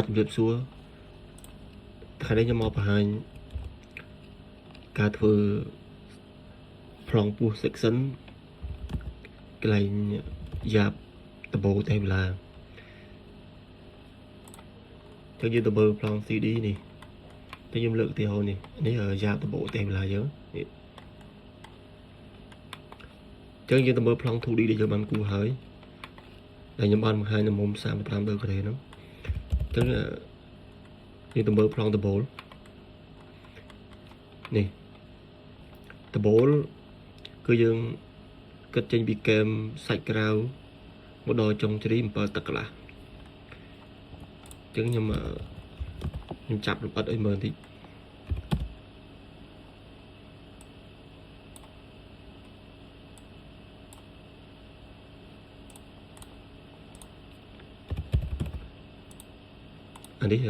ជំរាបសួរថ្ងៃនេះខ្ញុំមកបង្ហាញការធ្វើប្លង់ពោះ section កន្លែងយ៉ាបដបូតែវឡាចឹងយើងទៅមើលប្លង់ CD នេះតែខ្ញុំលើកឧទាហរណ៍នេះយ៉ាបដបូតែវឡាយើងនេះចឹងយើងទៅមើលប្លង់ 2D ដែលយើងបានគូហើយដែលខ្ញុំបានបង្ហាញនៅមុំ35ដឺក្រេហ្នឹងចឹងយើងទៅមើលប្លង់ដបូនេះដបូគឺយើងគិតចេញពីគែមសាច់ក្រៅមកដល់ចុងជ្រី7ទឹកកន្លះចឹងខ្ញុំចាប់លម្អិតឲ្យមើលបន្តិចអានេះ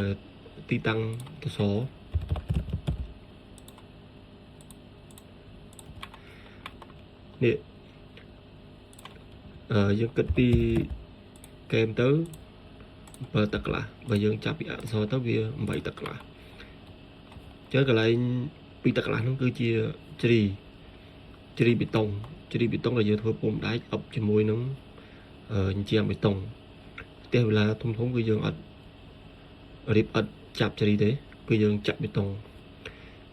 ទីតាំងកសនេះយើងគិតពីកែមទៅ7ទឹកកន្លះបើយើងចាប់ពីអក្សរទៅវា8ទឹកកន្លះចឹងកន្លែង2ទឹកកន្លះហ្នឹងគឺជាជ្រីបេតុងដែលយើងធ្វើពុម្ពដែកអប់ជាមួយនឹងជញ្ជាំងបេតុងផ្ទះវិឡាធំគឺយើងអត់រៀបអត់ចាប់ជ្រីទេគឺយើងចាក់បេតុងអ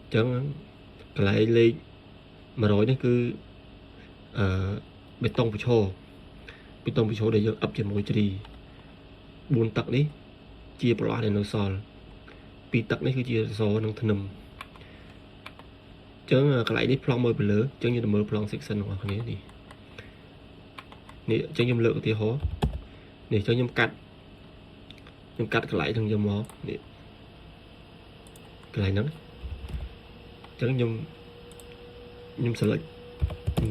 ញ្ចឹងកន្លែងលេខ100នេះគឺបេតុងប្រឈដែលយើងអប់ជាមួយជ្រី4ទឹកនេះជាប្រឡាស់ដែលនៅសល់2ទឹកនេះគឺជាសនឹងធ្នឹមអញ្ចឹងកន្លែងនេះប្លង់មួយពីលើអញ្ចឹងយើងទៅមើលប្លង់ section របស់គ្នានេះអញ្ចឹងខ្ញុំលើកឧទាហរណ៍នេះអញ្ចឹងខ្ញុំកាត់កន្លែងហ្នឹងយកមកនេះកន្លែងហ្នឹងអញ្ចឹងខ្ញុំselect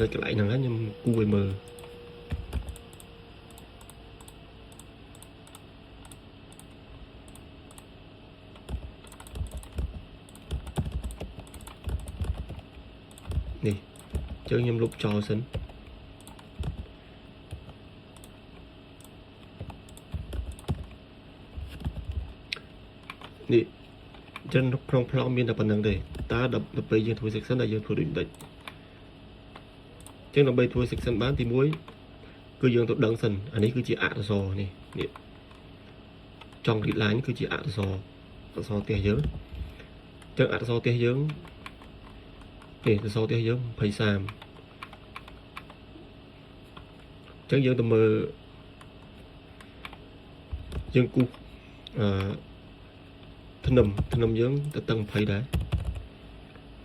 នៅកន្លែងហ្នឹងហើយខ្ញុំគូឲ្យមើលនេះអញ្ចឹងខ្ញុំលុបចោលសិននេះចឹងក្នុងប្លង់មានតែប៉ុណ្្នឹងទេតើដល់ពេលយើងធ្វើ section ដែលយើងធ្វើដូចមិនចឹងដើម្បីធ្វើ section បានទី1គឺយើងទៅដឹងសិនអានេះគឺជាអក្សរនេះចុង grid line គឺជាអក្សរផ្ទះយើងចឹងអក្សរផ្ទះយើងនេះអក្សរផ្ទះយើង20 30ចឹងយើងទៅមើលយើងគូសធ្នឹមយើងទៅតឹង20ដែរ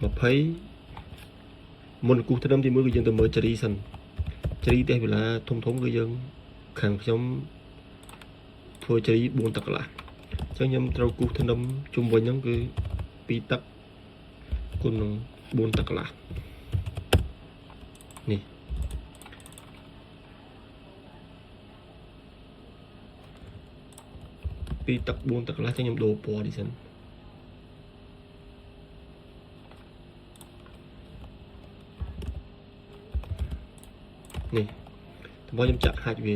20មុនគូសធ្នឹមទី1គឺយើងទៅមើលជ្រីសិនជ្រីទេវឡាធំគឺយើងខាងខ្ញុំធ្វើជ្រី4ទឹកកន្លះអញ្ចឹងខ្ញុំត្រូវគូសធ្នឹមជុំវិញហ្នឹងគឺ2ទឹកគុណនឹង4ទឹកកន្លះនេះ2ទឹក4ទឹកកន្លះចឹងខ្ញុំដូរពណ៌នេះសិននេះតើខ្ញុំចាក់ហាច់វា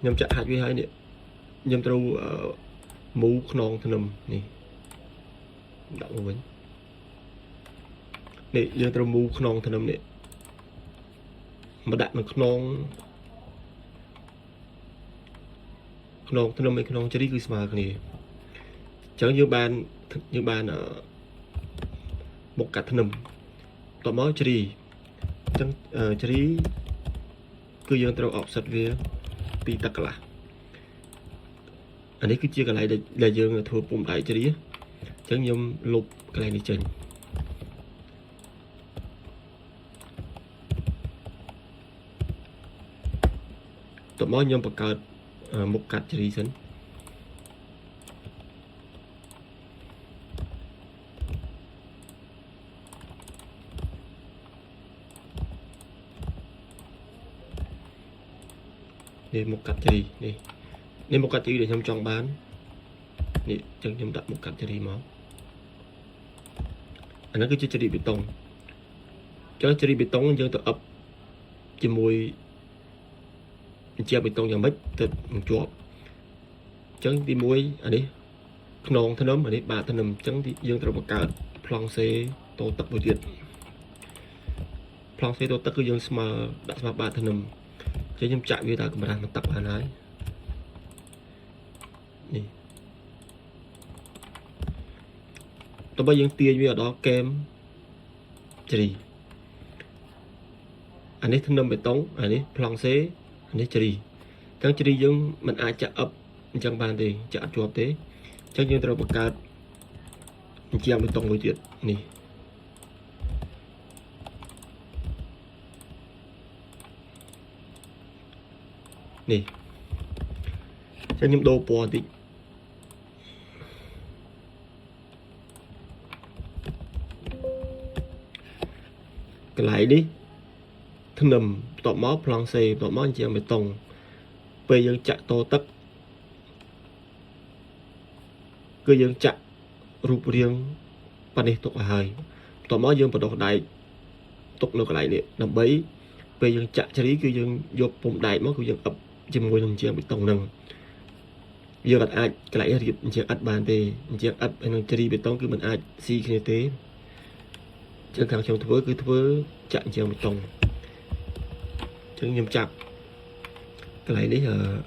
ខ្ញុំចាក់ហាច់វាហើយនេះខ្ញុំត្រូវមូលខ្នងធ្នឹមនេះដាក់មកវិញនេះយើងត្រូវមូលខ្នងធ្នឹមនេះមកដាក់នៅខ្នងធ្នឹមឯខ្នងជ្រីគឺស្មើគ្នាអញ្ចឹងយើងបានមកកាត់ធ្នឹមតមកជ្រីអញ្ចឹងជ្រីគឺយើងត្រូវ offset វា2ទឹកកន្លះអានេះគឺជាកន្លែងដែលយើងធ្វើពុម្ពដែកជ្រីអញ្ចឹងខ្ញុំលុបកន្លែងនេះចេញតមកខ្ញុំបង្កើតមុខកាត់ជ្រីសិននេះមុខកាត់ជ្រីនេះមុខកាត់ជ្រីដែលខ្ញុំចង់បាននេះអញ្ចឹងខ្ញុំដាក់មុខកាត់ជ្រីមកអានេះគឺជាជ្រីបេតុង chứ chỉ bị tông dân tự ập chỉ mùi chia bị tông dạng mấy từ chuột chứ đi mùi anh đi non thân ấm anh đi bà thân nằm chứ thì dân tự một cả plong xe tô tập bồi tiệt plong xe tô tập cứ dân mà đã mà bà thân nằm chứ nhưng chạy với ta cũng đang tập hàn ái nè tôi bây giờ tiền với ở đó kem chỉ anh ấy thân nằm bê tông anh ấy plong xe anh ấy chỉ các chỉ dân mình ai chặt ấp chẳng bàn thì chặt chuột thế chắc như tôi một cả chia bê tông bồi tiệt nè nè chắc những đồ bò thì cái lại đi thân nằm tọt máu plong xe tọt máu chia bê tông bây giờ chặt to tất cứ dân chặt rụp riêng pan đi tục hài tọt máu dân vào đầu đại tục nó lại nè nằm bấy bây giờ chặt cho lý cứ dân vô bụng đại máu cứ dân ập chìm ngôi lần chia bê tông nâng giờ đặt ai cái lại thì chia ắt bàn thì chia ắt anh chơi bê tông cứ mình ai xi khi thế chân càng trong thứ cứ thứ chặn chia bê tông chân nhầm chặt cái này đấy là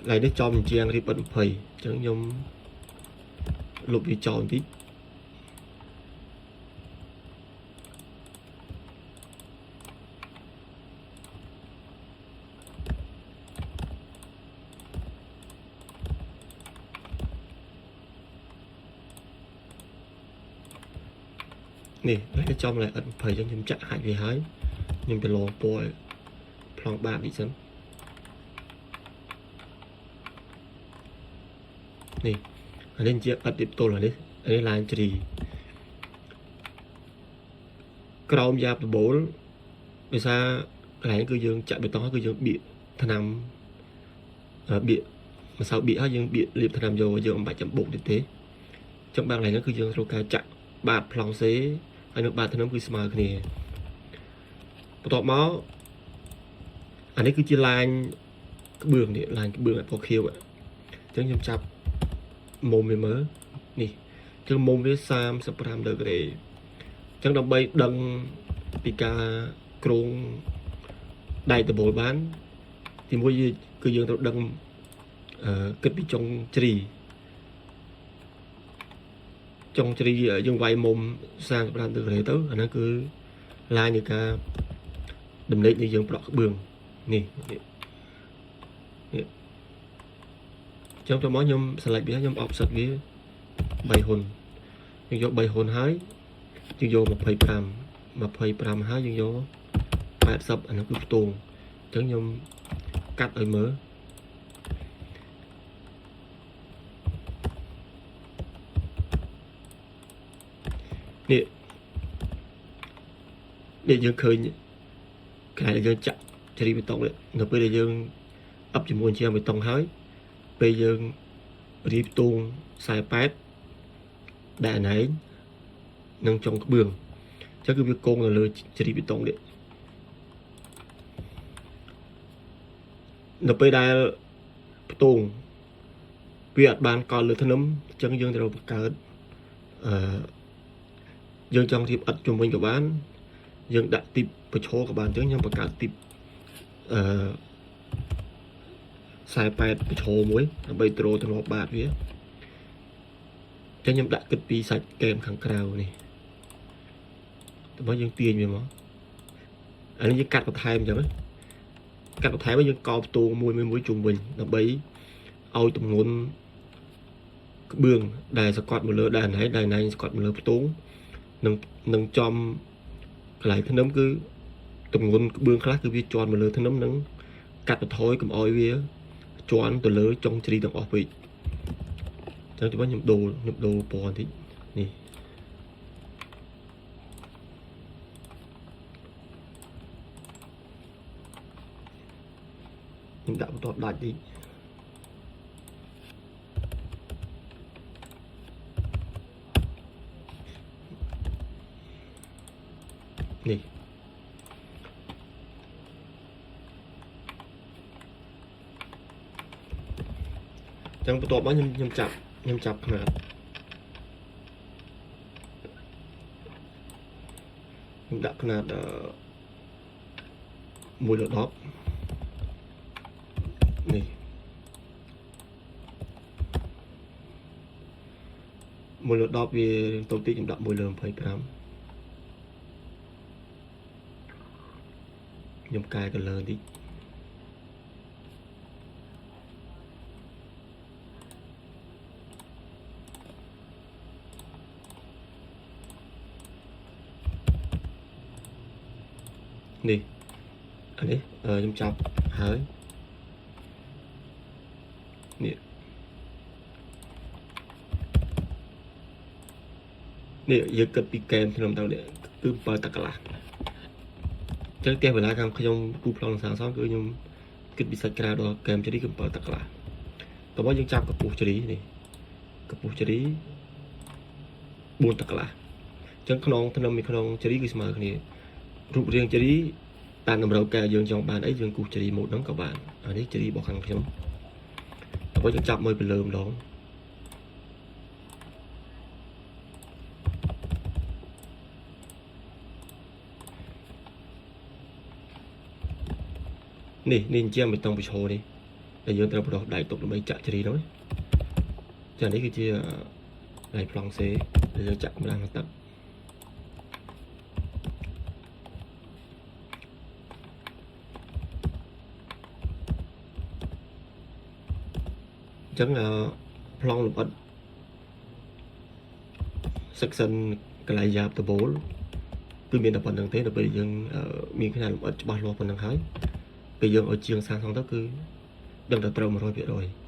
lại đấy cho mình chiang đi bận phầy chẳng nhom lục đi tròn tí nè lấy cái trong lại ẩn phầy cho nhom chặt hại vì hái nhưng phải lò bồi plong ba bị sấn nè anh lên chia ắt tiếp tôi là đấy anh ấy làm chỉ crom giáp bố vì sao lại cứ dương chạy bê tông cứ dương bị thân nằm bị mà sao bị hết dương bị liệp thân nằm rồi dương bảy chấm bụng như thế trong bang này nó cứ dương roca chặn bạt plong xế anh được bạt thân nằm cứ smart này tọt máu anh ấy cứ chia line cái bường này line cái bường này có khiêu ạ chứ nhầm chập mồm về mớ nè chứ mồm với sam sắp làm được để chẳng đồng bay đằng pika kron đại từ bộ bán thì mua gì cứ dương tao đằng kết bị trong trì ở dương vay mồm sang làm được để tới nó cứ la như ca đầm lấy như dương bọc bường nè trong cho món nhom sạch lại biết nhom ọc sạch với bầy hồn nhưng vô bầy hồn hái nhưng vô một phẩy pram mà phẩy pram hái nhưng vô phải sập anh nó cứ tuồng chẳng nhom cắt ở mớ nè để dương khơi cái này là dương chặt cho đi bê tông đấy rồi bây giờ dương ấp chỉ muốn chia bê tông hái bây giờ đi tuôn xài pát đại này nâng trong cái bường chắc cái việc con là lời chỉ đi bê tông đấy nó bây giờ tuôn việc bàn còn lừa thân ấm chân dương đầu cả dương trong thì ắt cho mình các bạn dương đã tìm một chỗ các bạn chứ nhưng mà cả tìm xài pad cái chỗ muối bây trô từ một bát vía cho nhầm đã cực bị sạch kèm kháng cào này tôi nói dương tiền về mà anh ấy cắt vào thay chẳng đấy cắt vào thay với dương co tu mùi mới muối trùng bình là bấy ôi tụm ngôn bường đài squat một lửa đài này squat một lửa tốn nâng chom lại thân nấm cứ tụm ngôn bường khác cứ viết tròn một lửa thân nấm nâng cắt vào thối cầm oi vía choán từ lưới trong chỉ đang off vị cho tôi bắt nhập đồ bò thì nè những đạo tọt đại đi នេះចឹងបន្ទាប់មកខ្ញុំចាប់ខ្នាតខ្ញុំដាក់ខ្នាត1 លើ 10 នេះ1 លើ 10 វាតូចតិចខ្ញុំដាក់1 លើ 25ខ្ញុំកែ color តិចនេះអានេះខ្ញុំចាប់ហើយនេះយើងគិតពីកែមខ្ញុំទៅនេះគឺ7 ទឹកកន្លះចឹងផ្ទះវេលាខាងខ្ញុំគូប្លង់សាងសង់គឺខ្ញុំគិតពីសាច់ក្រាដល់កែមជេរីគឺ7 ទឹកកន្លះតោះមកយើងចាប់កពុះជេរីនេះកពុះជេរី4 ទឹកកន្លះចឹងក្នុងធ្នឹមក្នុងជេរីគឺស្មើគ្នារូបរាងជេរីតាមតម្រូវការយើងចង់បានអីយើងគូសជេរីម៉ូតហ្នឹងក៏បានអានេះជេរីរបស់ខាងខ្ញុំតោះមកយើងចាប់មើលពីលើម្ដងនេះជាបេតុងប្រឈោនេះដែលយើងត្រូវបដោះដៃទុកដើម្បីចាក់ជេរីនោះចានេះគឺជាដៃប្លង់សេដែលយើងចាក់ម្ដងទឹកចឹងប្លង់លម្អិត section កន្លែងយ៉ាបដបូលគឺមានតែប៉ុណ្្នឹងទេដល់ពេលយើងមានខ្នាតលម្អិតច្បាស់លាស់ប៉ុណ្្នឹងហើយពេលយើងឲ្យជាងសាងសង់ទៅគឺដឹងតែត្រូវ 100%